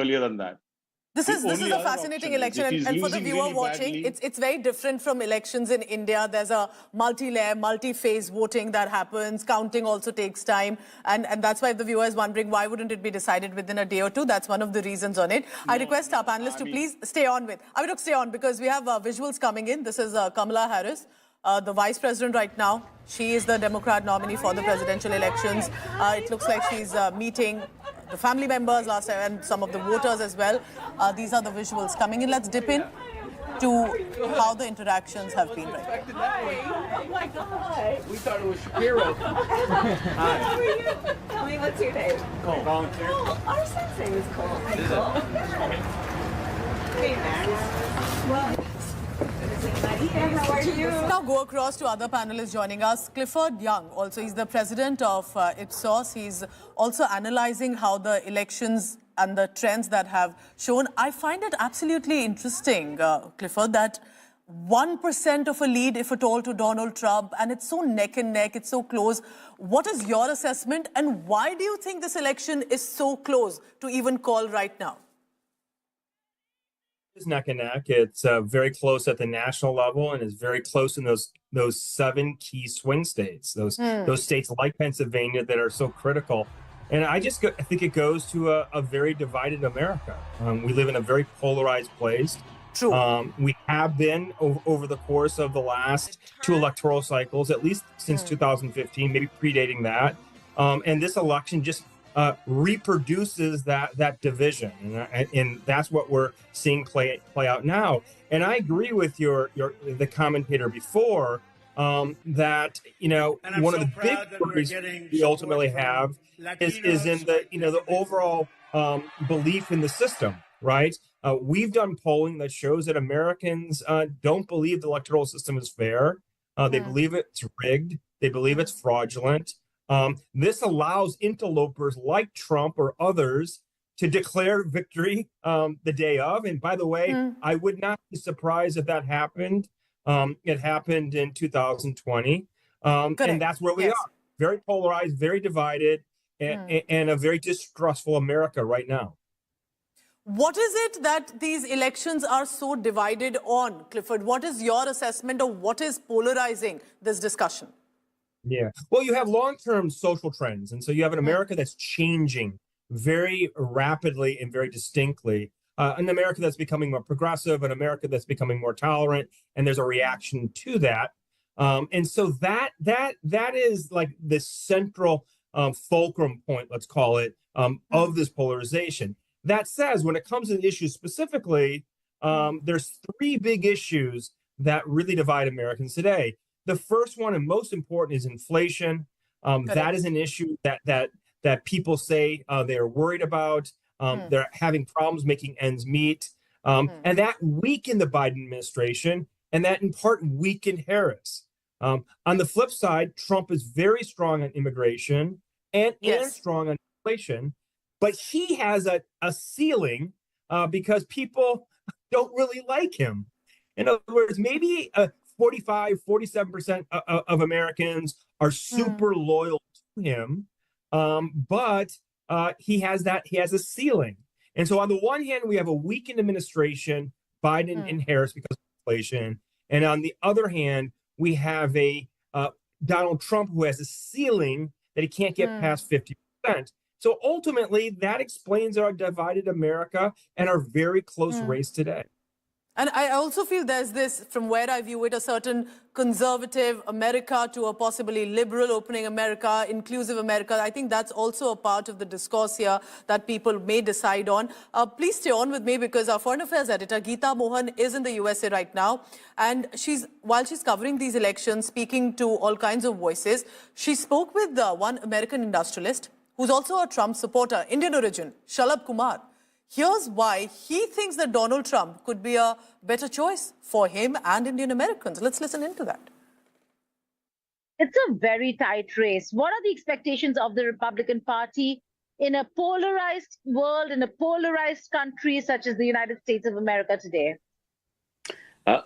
earlier than that. This is a fascinating election, and for the viewer watching, it's very different from elections in India. There's a multi-layer, multi-phase voting that happens. Counting also takes time, and that's why if the viewer is wondering why wouldn't it be decided within a day or two, that's one of the reasons on it. I request our panelists to please stay on because we have visuals coming in. This is Kamala Harris, the vice president right now. She is the Democrat nominee for the presidential elections. It looks like she's meeting the family members last time and some of the voters as well. These are the visuals coming in. Let's dip in to how the interactions have been. Right. Oh my God. We thought it was Shapiro. Hi. How are you? Tell me, what's your name? Cole. Volunteer. Cole. Our sensei is Cole. Hi, Cole. Hey, Max. Well, how are you? Now go across to other panelists joining us. Clifford Young, also he's the president of Ipsos. He's also analyzing how the elections and the trends that have shown. I find it absolutely interesting, Clifford, that 1% of a lead, if at all, to Donald Trump, and it's so neck and neck, it's so close. What is your assessment, and why do you think this election is so close to even call right now? It's neck and neck. It's very close at the national level, and is very close in those 7 key swing states, those states like Pennsylvania that are so critical. And I think it goes to a very divided America. We live in a very polarized place. True. We have been over the course of the last 2 electoral cycles, at least since 2015, maybe predating that. And this election just reproduces that division, and that's what we're seeing play out now. And I agree with the commentator before that one of the big worries we ultimately have is in the overall belief in the system. Right? We've done polling that shows that Americans don't believe the electoral system is fair. They believe it's rigged. They believe it's fraudulent. This allows interlopers like Trump or others to declare victory the day of. And by the way, I would not be surprised if that happened. It happened in 2020. And that's where we are. Very polarized, very divided, and a very distrustful America right now. What is it that these elections are so divided on, Clifford? What is your assessment of what is polarizing this discussion? Yeah. Well, you have long-term social trends. And so you have an America that's changing very rapidly and very distinctly. An America that's becoming more progressive, an America that's becoming more tolerant, and there's a reaction to that. And so that is like the central fulcrum point, let's call it, of this polarization. That says, when it comes to the issues specifically, there's 3 big issues that really divide Americans today. The first one and most important is inflation. That is an issue that people say they're worried about. They're having problems making ends meet. And that weakened the Biden administration, and that in part weakened Harris. On the flip side, Trump is very strong on immigration and strong on inflation, but he has a ceiling because people don't really like him. In other words, maybe 47% of Americans are super loyal to him, but he has a ceiling. And so on the one hand, we have a weakened administration, Biden and Harris, because of inflation. And on the other hand, we have a Donald Trump who has a ceiling that he can't get past 50%. So ultimately, that explains our divided America and our very close race today. And I also feel there's this, from where I view it, a certain conservative America to a possibly liberal opening America, inclusive America. I think that's also a part of the discourse here that people may decide on. Please stay on with me, because our Foreign Affairs editor, Geeta Mohan, is in the USA right now. And while she's covering these elections, speaking to all kinds of voices, she spoke with one American industrialist who's also a Trump supporter, Indian origin, Shalabh Kumar. Here's why he thinks that Donald Trump could be a better choice for him and Indian Americans. Let's listen into that. It's a very tight race. What are the expectations of the Republican Party in a polarized world, in a polarized country such as the United States of America today?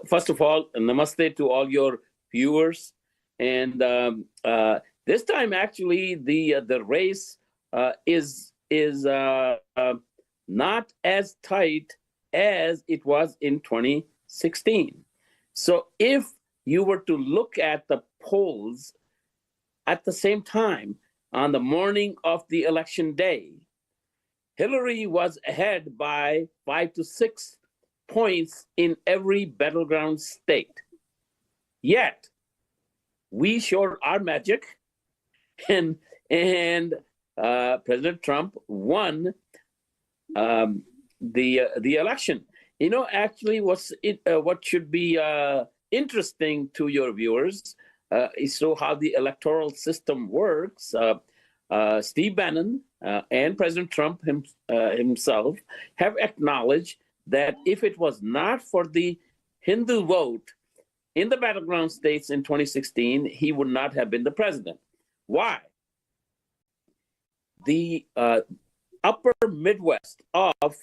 First of all, namaste to all your viewers. And this time, actually, the race is not as tight as it was in 2016. So if you were to look at the polls at the same time on the morning of the election day, Hillary was ahead by 5 to 6 points in every battleground state. Yet, we showed our magic, and President Trump won the election. You know, actually, what should be interesting to your viewers is so how the electoral system works. Steve Bannon and President Trump himself have acknowledged that if it was not for the Hindu vote in the battleground states in 2016, he would not have been the president. Why? The upper Midwest of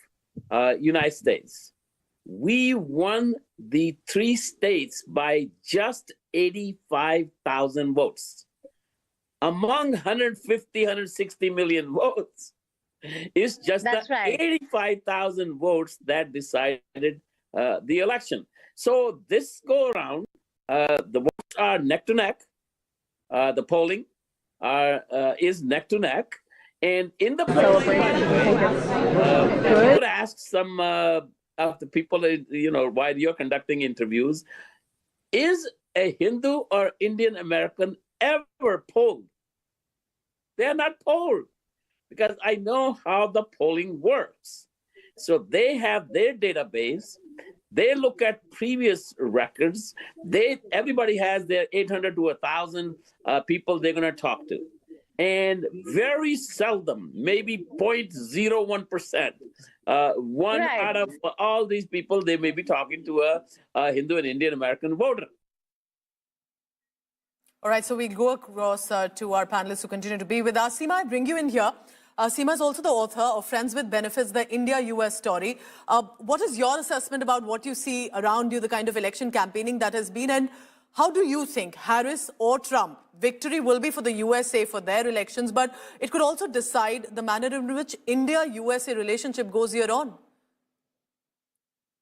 United States, we won the 3 states by just 85,000 votes. Among 150, 160 million votes, it's just That's the right. 85,000 votes that decided the election. So this go around, the votes are neck to neck. The polling is neck to neck. And in the polling, by the way, I would ask some of the people, while you're conducting interviews, is a Hindu or Indian American ever polled? They are not polled because I know how the polling works. So they have their database. They look at previous records. Everybody has their 800 to 1,000 people they're going to talk to. And very seldom, maybe 0.01%, one Right. out of all these people, they may be talking to a Hindu and Indian American voter. All right, so we go across to our panelists who continue to be with us. Seema, I bring you in here. Seema is also the author of Friends with Benefits, the India-US story. What is your assessment about what you see around you, the kind of election campaigning that has been, and how do you think Harris or Trump, victory will be for the USA for their elections, but it could also decide the manner in which India-USA relationship goes here on?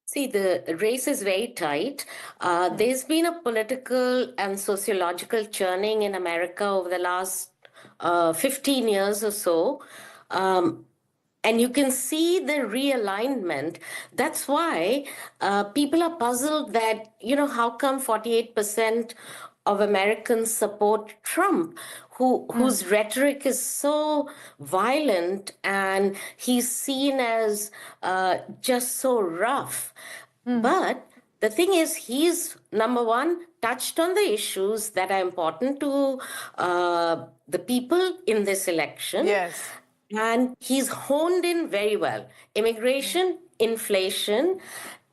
See, the race is very tight. There's been a political and sociological churning in America over the last 15 years or so. And you can see the realignment. That's why people are puzzled that, how come 48% of Americans support Trump, whose rhetoric is so violent and he's seen as just so rough. But the thing is, he's, number one, touched on the issues that are important to the people in this election. Yes. And he's honed in very well. Immigration, inflation,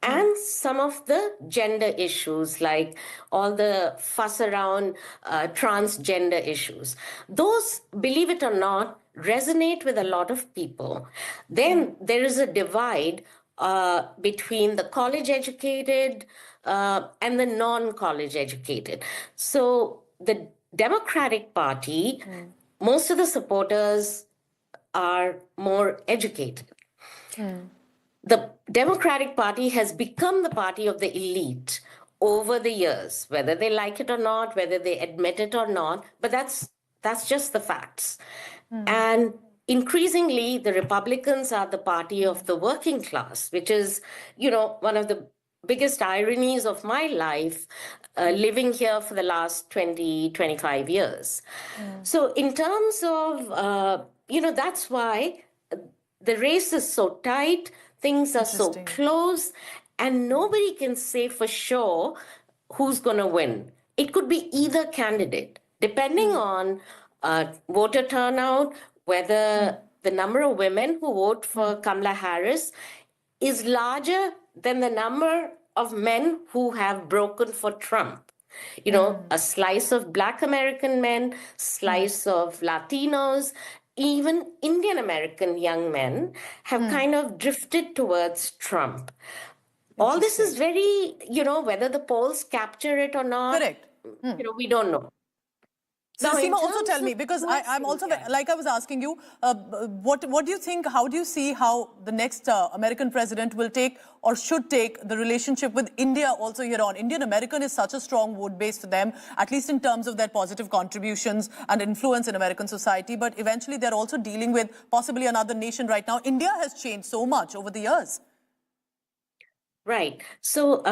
and some of the gender issues, like all the fuss around transgender issues. Those, believe it or not, resonate with a lot of people. Then there is a divide between the college educated and the non-college educated. So the Democratic Party, most of the supporters are more educated. The Democratic Party has become the party of the elite over the years, whether they like it or not, whether they admit it or not, but that's just the facts. And increasingly, the Republicans are the party of the working class, which is, one of the biggest ironies of my life, living here for the last 20, 25 years. So in terms of, that's why the race is so tight, things are so close, and nobody can say for sure who's going to win. It could be either candidate, depending on voter turnout, whether the number of women who vote for Kamala Harris is larger than the number of men who have broken for Trump. A slice of Black American men, slice of Latinos, even Indian American young men have kind of drifted towards Trump. All this is very, whether the polls capture it or not, Correct. we don't know. So, Now, in Seema, also terms tell me, of because I'm USA, also, yeah. like I was asking you, what do you think, how do you see how the next American president will take or should take the relationship with India also here on? Indian American is such a strong vote base for them, at least in terms of their positive contributions and influence in American society. But eventually they're also dealing with possibly another nation right now. India has changed so much over the years. Right. So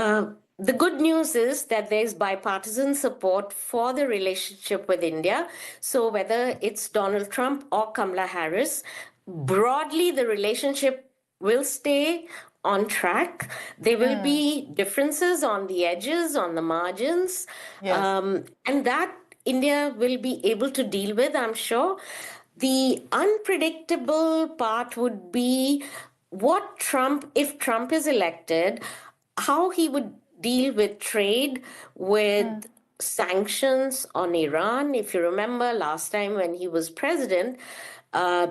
the good news is that there's bipartisan support for the relationship with India. So whether it's Donald Trump or Kamala Harris, broadly the relationship will stay on track. There will be differences on the edges, on the margins, Yes. and that India will be able to deal with, I'm sure. The unpredictable part would be what Trump, if Trump is elected, how he would deal with trade, with sanctions on Iran. If you remember last time when he was president, uh,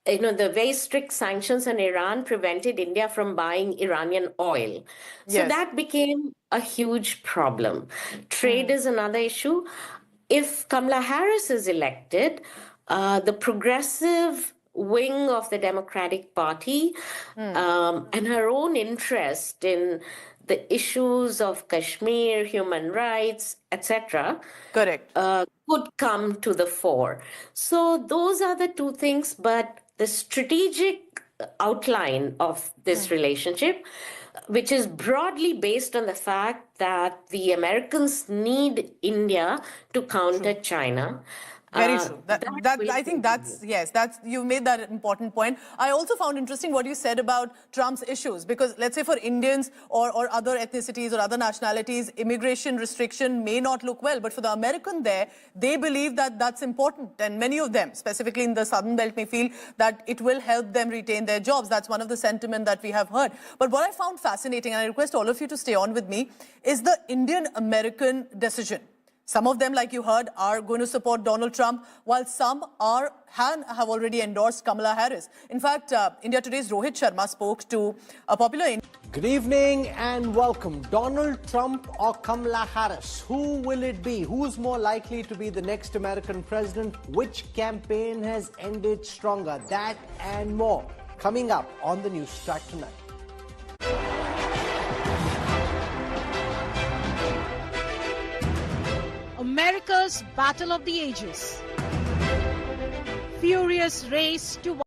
the very strict sanctions on Iran prevented India from buying Iranian oil. So Yes. that became a huge problem. Trade is another issue. If Kamala Harris is elected, the progressive wing of the Democratic Party and her own interest in the issues of Kashmir, human rights, etc., Correct. could come to the fore. So those are the two things, but the strategic outline of this relationship, which is broadly based on the fact that the Americans need India to counter China. Very true. That will I think continue. that's you made that important point. I also found interesting what you said about Trump's issues, because let's say for Indians or other ethnicities or other nationalities, immigration restriction may not look well, but for the American there, they believe that that's important, and many of them, specifically in the Southern Belt, may feel that it will help them retain their jobs. That's one of the sentiment that we have heard. But what I found fascinating, and I request all of you to stay on with me, is the Indian-American decision. Some of them, like you heard, are going to support Donald Trump, while some have already endorsed Kamala Harris. In fact, India Today's Rohit Sharma spoke to a popular... Good evening and welcome. Donald Trump or Kamala Harris? Who will it be? Who's more likely to be the next American president? Which campaign has ended stronger? That and more coming up on the News Track tonight. America's Battle of the Ages. Furious race to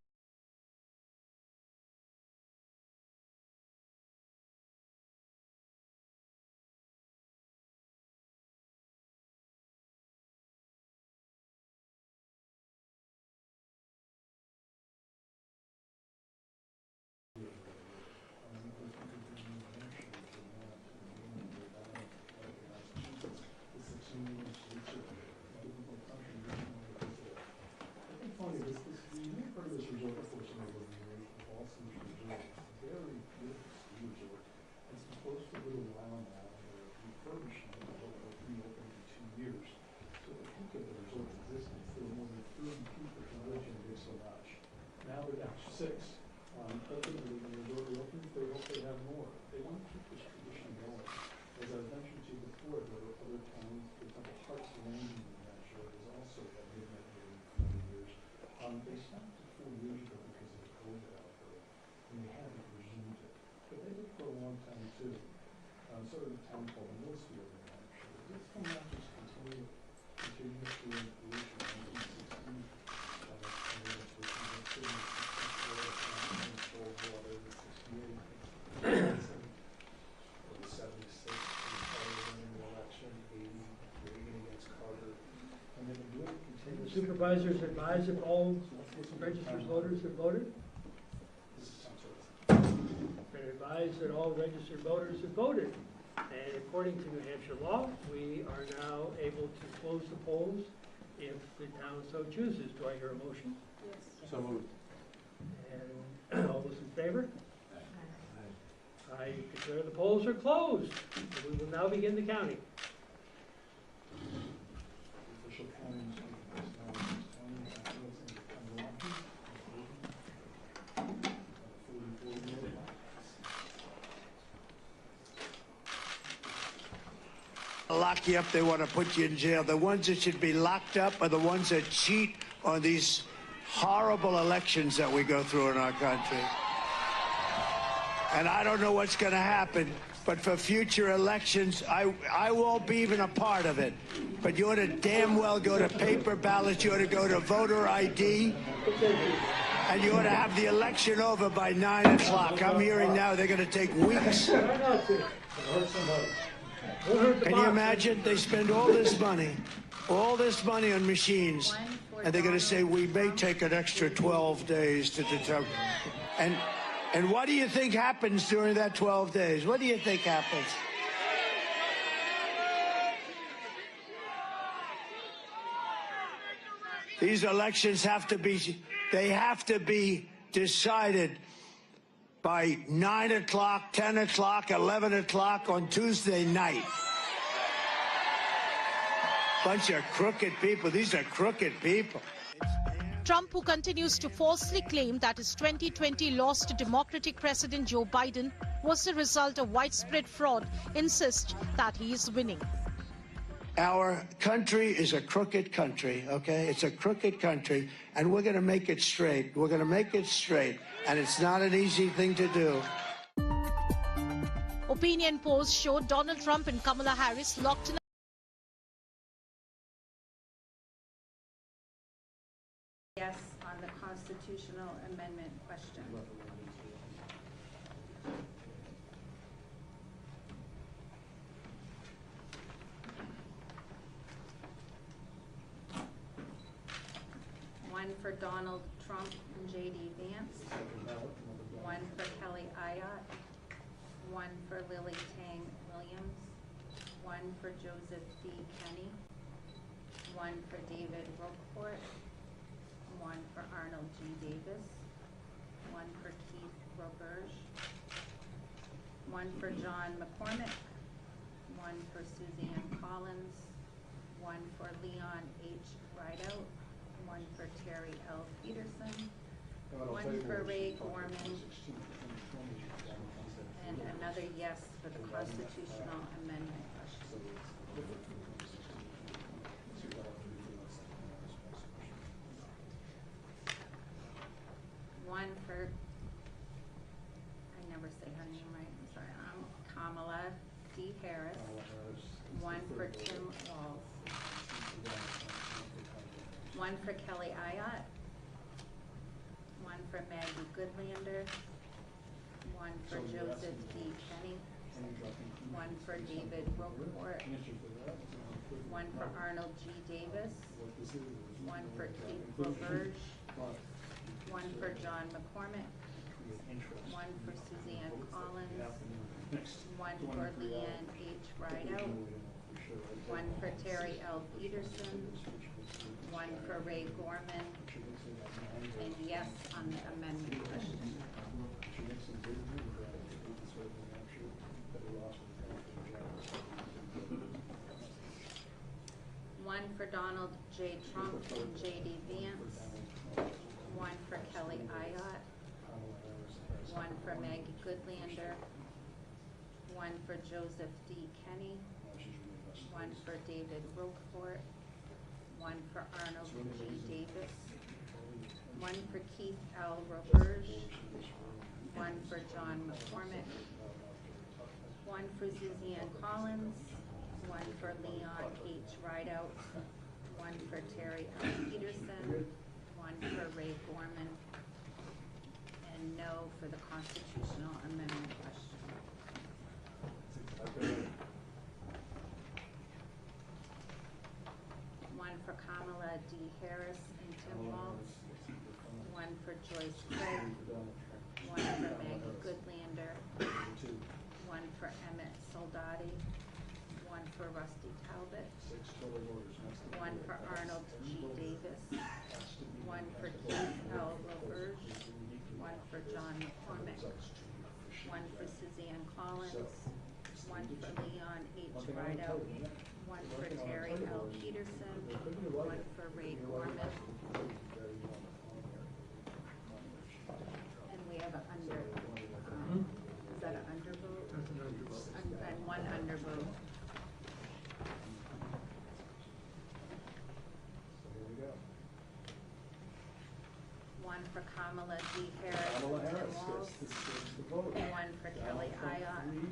Supervisors advise if all registered voters have voted? They're advised that all registered voters have voted. And according to New Hampshire law, we are now able to close the polls if the town so chooses. Do I hear a motion? Yes. So moved. And all those in favor? I declare the polls are closed. We will now begin the counting. Official counting. lock you up, they want to put you in jail. The ones that should be locked up are the ones that cheat on these horrible elections that we go through in our country. And I don't know what's going to happen, but for future elections, I won't be even a part of it. But you ought to damn well go to paper ballots, you ought to go to voter ID, and you ought to have the election over by 9 o'clock. I'm hearing now they're going to take weeks. Can you imagine? They spend all this money on machines, and they're going to say, we may take an extra 12 days to determine. And what do you think happens during that 12 days? What do you think happens? These elections have to be decided by 9 o'clock, 10 o'clock, 11 o'clock on Tuesday night. Bunch of crooked people. These are crooked people. Trump, who continues to falsely claim that his 2020 loss to Democratic President Joe Biden was the result of widespread fraud, insists that he is winning. Our country is a crooked country, okay? It's a crooked country, and we're going to make it straight. We're going to make it straight, and it's not an easy thing to do. Opinion polls showed Donald Trump and Kamala Harris locked in. Yes on the constitutional amendment question. One for Donald Trump and J.D. Vance. One for Kelly Ayotte. One for Lily Tang Williams. One for Joseph D. Kenney. One for David Roquefort. One for Arnold G. Davis. One for Keith Roberge. One for John McCormick. One for Suzanne Collins. One for Leon H. Rideout. One for Terry L. Peterson. One for Ray Gorman. And another yes for the constitutional amendment question. One for, I never say her name right, I'm sorry, Kamala D. Harris. One for Tim Walz. One for Kelly Ayotte. One for Maggie Goodlander. One for Joseph D. Kenney. One for David Roquefort. One for Arnold G. Davis. One for Keith Roberge. One for John McCormick. One for Suzanne Collins. One for Leanne H. Rideout. One for Terry L. Peterson. One for Ray Gorman. And yes on the amendment question. One for Donald J. Trump and J.D. Vance. One for Kelly Ayotte. One for Maggie Goodlander. One for Joseph D. Kenney. One for David Roquefort. One for Arnold G. Davis. One for Keith L. Roberge. One for John McCormick. One for Suzanne Collins. One for Leon H. Rideout. One for Terry L. Peterson. One for Ray Gorman. And no for the constitutional amendment question. One for Kamala D. Harris and Tim Walz. One for Joyce Craig. One for Maggie Goodlander. One for Emmett Soldati. One for Rusty Talbot. One for Arnold G. Davis. One for Keith L. Roberge. One for John McCormick. One for Suzanne Collins. One for Leon H. Rideout. One for Terry L. Peterson. One for Ray Gorman. And we have an under. Is that an undervote? And one undervote. for Kamala D. Harris. One for Kelly Ayotte.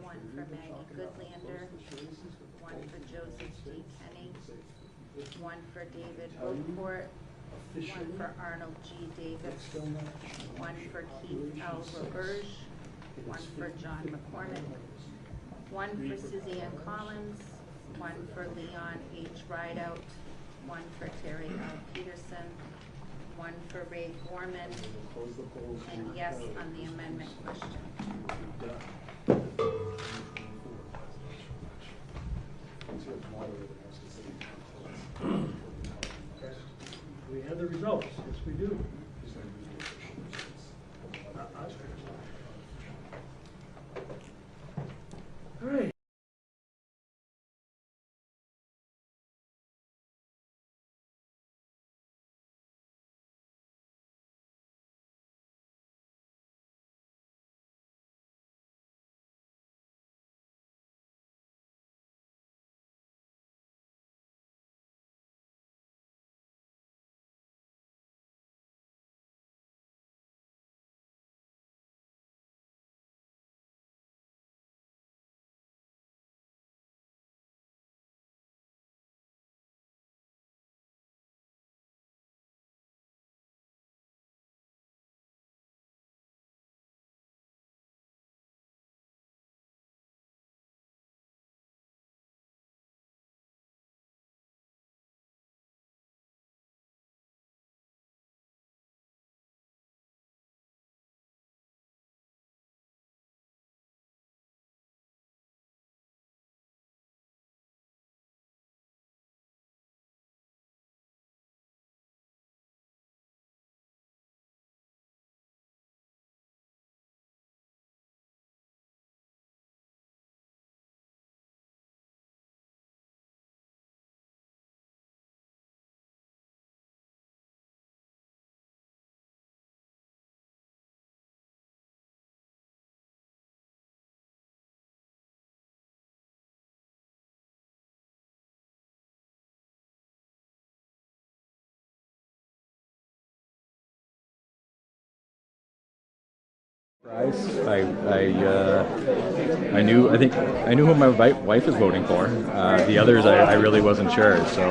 One for Maggie Goodlander. One for Joseph D. Kenny. One for David Roqueport. One for Arnold G. Davis. One for Keith L. Roberge. One for John McCormick. One for Suzanne Collins. One for Leon H. Rideout. One for Terry L. Peterson. One for Ray Gorman. And yes on the amendment question. We have the results. Yes, we do. All right. I knew who my wife was voting for. The others, I really wasn't sure. So,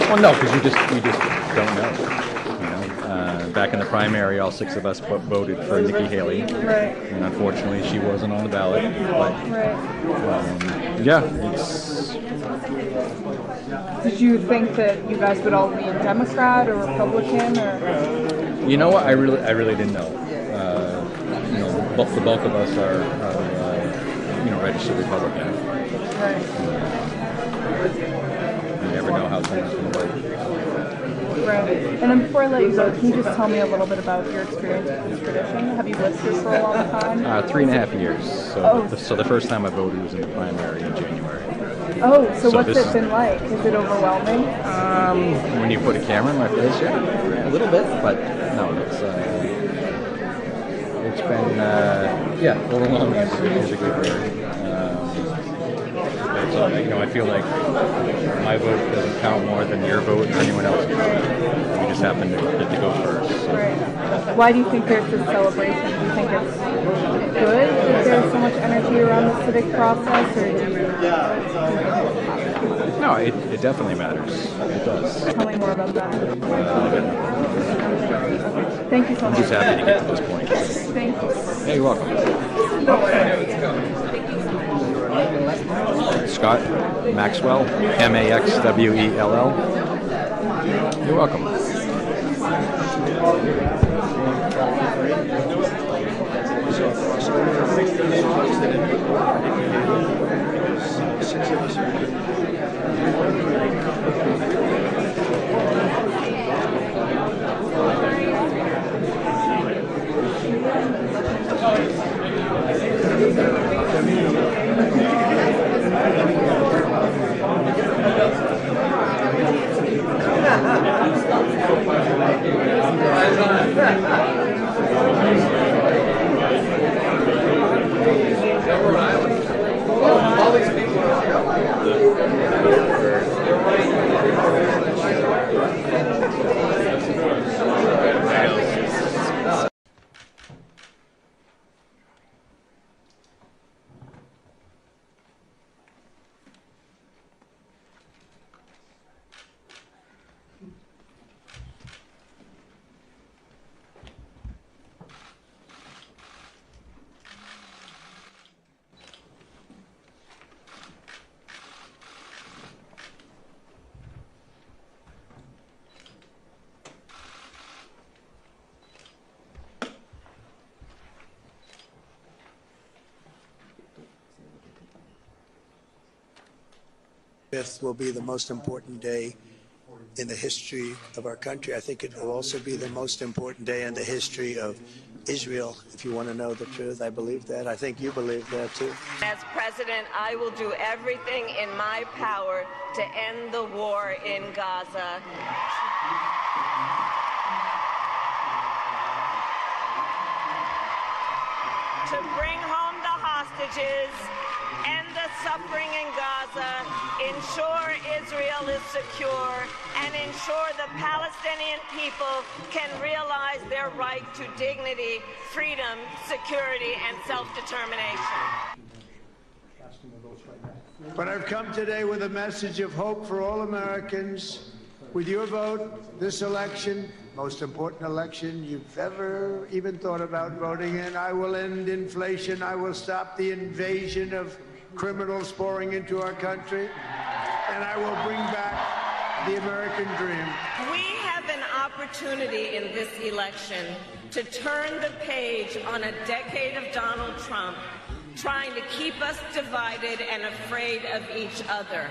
well, no, because you just don't know. You know, back in the primary, all 6 of us voted for Nikki Haley, right. And unfortunately, she wasn't on the ballot. But yeah, it's. Did you think that you guys would all lean Democrat or Republican, or? You know what? I really didn't know. You know, the bulk of us are registered Republican. Right. You never know how someone's going to vote. Right. And then before I let you go, can you just tell me a little bit about your experience with this tradition? Have you lived here for a long time? 3.5 years. So the first time I voted was in the primary in January. Oh, so what's it been like? Is it overwhelming? When you put a camera in my face, yeah, a little bit, but no, it's been overwhelming is a good word. So, I feel like my vote doesn't count more than your vote or anyone else's vote. We just happen to get to go first. So. Right. Why do you think there's this celebration? Do you think it's good that there's so much energy around the civic process, or do you think it's No, it definitely matters. It does. Tell me more about that. Thank you so much. I'm just happy to get to this point. Thank you. Hey, you're welcome. Scott Maxwell, Maxwell. You're welcome. 5th will be the most important day in the history of our country. I think it will also be the most important day in the history of Israel, if you want to know the truth. I believe that. I think you believe that, too. As president, I will do everything in my power to end the war in Gaza. To bring home the hostages, end the suffering in Gaza, ensure Israel is secure, and ensure the Palestinian people can realize their right to dignity, freedom, security, and self-determination. But I've come today with a message of hope for all Americans. With your vote, this election, most important election you've ever even thought about voting in, I will end inflation. I will stop the invasion of criminals pouring into our country, and I will bring back the American dream. We have an opportunity in this election to turn the page on a decade of Donald Trump trying to keep us divided and afraid of each other.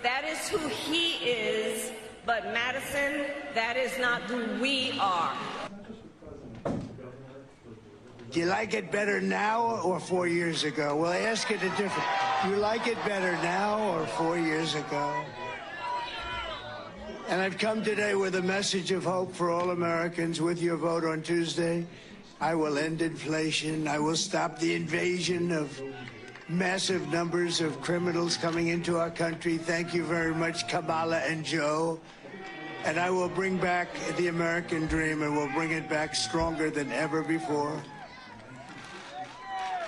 That is who he is, but Madison, that is not who we are. Do you like it better now or 4 years ago? Well, I ask it a different. Do you like it better now or 4 years ago? And I've come today with a message of hope for all Americans. With your vote on Tuesday, I will end inflation. I will stop the invasion of massive numbers of criminals coming into our country. Thank you very much, Kamala and Joe. And I will bring back the American dream, and we'll bring it back stronger than ever before.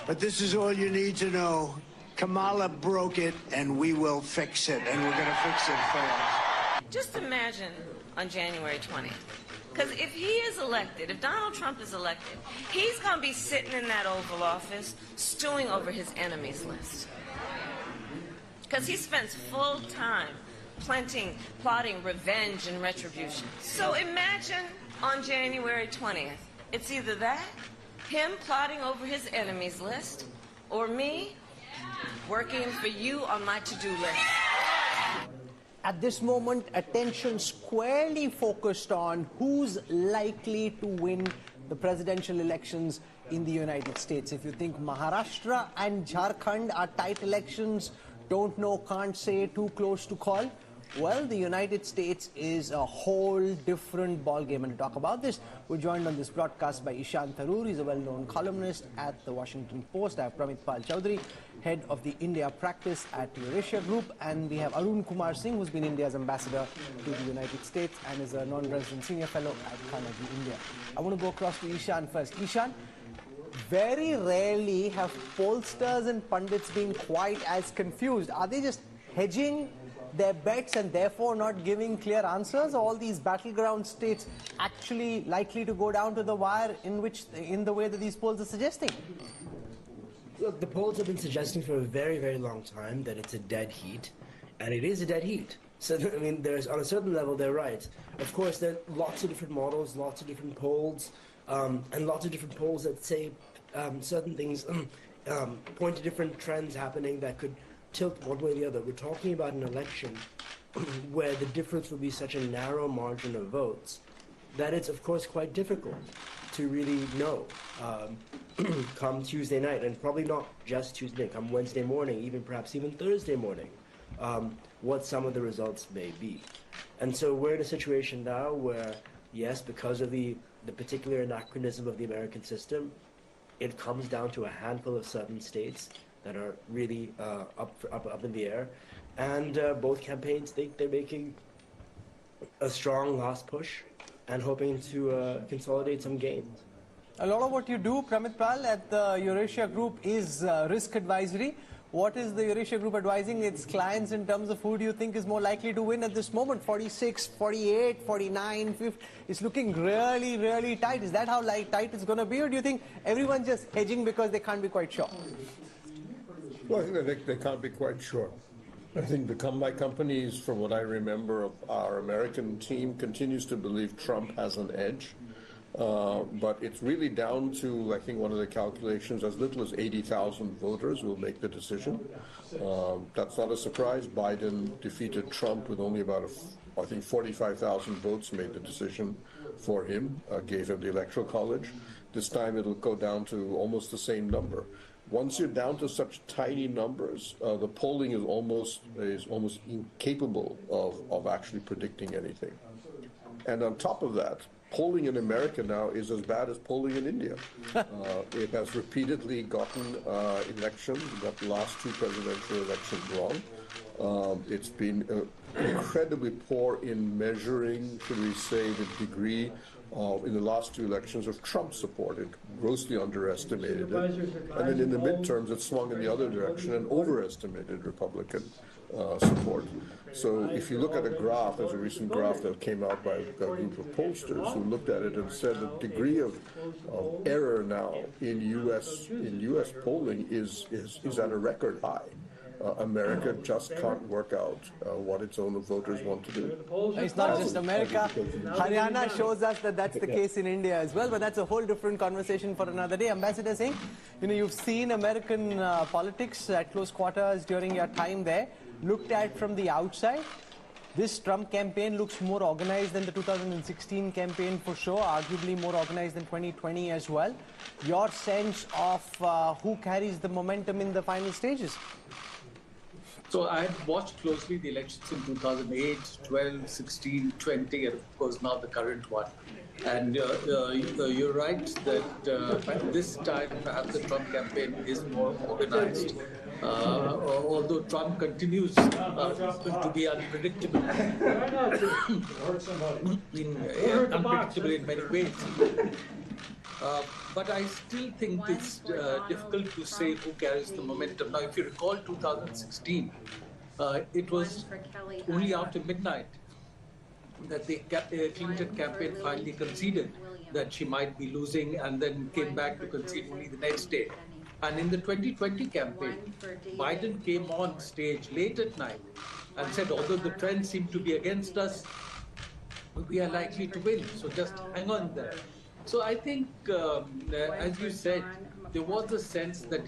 But this is all you need to know. Kamala broke it, and we will fix it, and we're going to fix it fast. Just imagine on January 20th. Because if he is elected, if Donald Trump is elected, he's going to be sitting in that Oval Office stewing over his enemies list. Because he spends full time plotting revenge and retribution. So imagine on January 20th, it's either that, him plotting over his enemies list, or me working for you on my to-do list. At this moment, attention squarely focused on who's likely to win the presidential elections in the United States. If you think Maharashtra and Jharkhand are tight elections, don't know, can't say, too close to call, well, the United States is a whole different ballgame. And to talk about this, we're joined on this broadcast by Ishan Tharoor. He's a well-known columnist at the Washington Post. I have Pramit Pal Chowdhury, head of the India practice at Eurasia Group. And we have Arun Kumar Singh, who's been India's ambassador to the United States and is a non-resident senior fellow at Carnegie India. I want to go across to Ishan first. Ishan, very rarely have pollsters and pundits been quite as confused. Are they just hedging their bets and therefore not giving clear answers? All these battleground states actually likely to go down to the wire in the way that these polls are suggesting? Look, the polls have been suggesting for a very, very long time that it's a dead heat, and it is a dead heat. So, I mean, there's, on a certain level, they're right. Of course, there are lots of different models, lots of different polls, and lots of different polls that say certain things, point to different trends happening that could tilt one way or the other. We're talking about an election where the difference will be such a narrow margin of votes that it's, of course, quite difficult to really know come Tuesday night, and probably not just Tuesday, come Wednesday morning, perhaps even Thursday morning, what some of the results may be. And so we're in a situation now where, yes, because of the particular anachronism of the American system, it comes down to a handful of certain states that are really up in the air, and both campaigns think they're making a strong last push and hoping to consolidate some gains. A lot of what you do, Pramit Pal, at the Eurasia Group is risk advisory. What is the Eurasia Group advising its clients in terms of who do you think is more likely to win at this moment? 46, 48, 49, 50. It's looking really, really tight. Is that how tight it's going to be, or do you think everyone's just hedging because they can't be quite sure? Well, I think they can't be quite sure. I think the combine companies, from what I remember of our American team, continues to believe Trump has an edge. But it's really down to, I think, one of the calculations, as little as 80,000 voters will make the decision. That's not a surprise. Biden defeated Trump with only about, I think, 45,000 votes made the decision for him, gave him the Electoral College. This time it'll go down to almost the same number. Once you're down to such tiny numbers, the polling is almost incapable of actually predicting anything. And on top of that, polling in America now is as bad as polling in India. It has repeatedly gotten elections, got the last two presidential elections wrong. It's been incredibly poor in measuring, should we say, the degree in the last two elections of Trump support. It grossly underestimated it. And then in the midterms, it swung in the other direction and overestimated Republican support. So if you look at a graph, there's a recent graph that came out by a group of pollsters who looked at it and said the degree of error now in U.S. polling is at a record high. America just can't work out what its own voters want to do. It's not just America. Haryana shows us that that's the case in India as well, but that's a whole different conversation for another day. Ambassador Singh, you've seen American politics at close quarters during your time there. Looked at from the outside, this Trump campaign looks more organized than the 2016 campaign for sure, arguably more organized than 2020 as well. Your sense of who carries the momentum in the final stages? So I had watched closely the elections in 2008, 12, 16, 20, and of course now the current one. And you're right that this time perhaps the Trump campaign is more organized. Although Trump continues to be unpredictable, unpredictable in many ways. But I still think it's difficult to say who carries the momentum. Now, if you recall 2016, it was only after midnight that the Clinton campaign finally conceded that she might be losing and then came back to concede only the next day. And in the 2020 campaign, Biden came on stage late at night and said, although the trends seem to be against us, we are likely to win. So just hang on there. So I think, as you said, there was a sense that